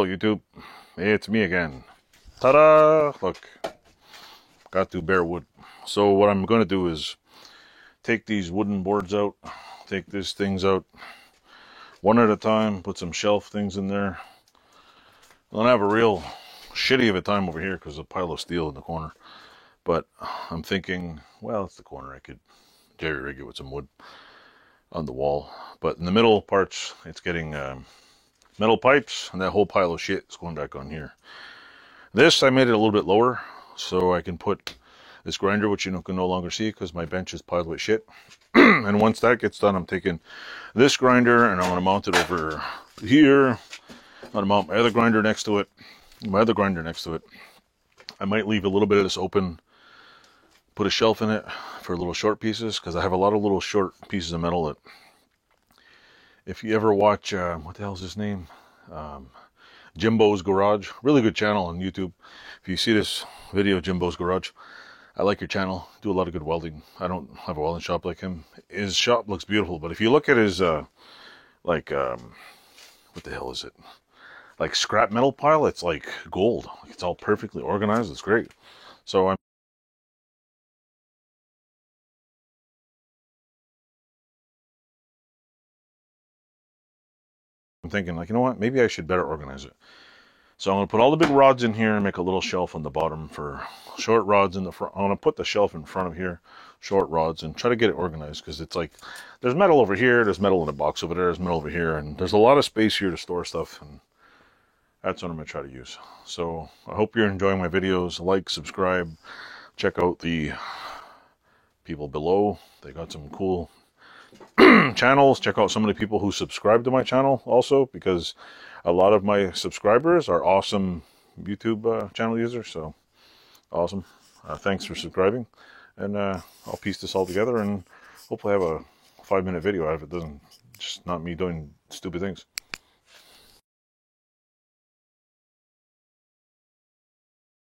YouTube, it's me again. Ta-da! Look, got to bare wood. So what I'm going to do is take these wooden boards out, take these things out one at a time, put some shelf things in there. I'm going to have a real shitty of a time over here because there's a pile of steel in the corner. But I'm thinking, well, it's the corner. I could jerry-rig it with some wood on the wall. But in the middle parts, it's getting metal pipes, and that whole pile of shit is going back on here. This, I made it a little bit lower so I can put this grinder, which you can no longer see because my bench is piled with shit. And once that gets done, I'm taking this grinder and I'm going to mount it over here. I'm going to mount my other grinder next to it. I might leave a little bit of this open, put a shelf in it for little short pieces, because I have a lot of little short pieces of metal that, if you ever watch, what the hell's his name? Jimbo's Garage. Really good channel on YouTube. If you see this video, Jimbo's Garage, I like your channel. Do a lot of good welding. I don't have a welding shop like him. His shop looks beautiful, but if you look at his, what the hell is it? Like scrap metal pile, it's like gold. It's all perfectly organized. It's great. So I'm thinking, like, you know what? Maybe I should better organize it. So I'm going to put all the big rods in here and make a little shelf on the bottom for short rods in the front. I'm going to put the shelf in front of here, short rods, and try to get it organized, because it's like there's metal over here, there's metal in a box over there, there's metal over here, and there's a lot of space here to store stuff, and that's what I'm going to try to use. So I hope you're enjoying my videos. Like, subscribe, check out the people below. They got some cool channels. Check out some of the people who subscribe to my channel also, because a lot of my subscribers are awesome YouTube channel users. So awesome. Thanks for subscribing, and I'll piece this all together and hopefully have a 5-minute video out of it. Doesn't just not me doing stupid things.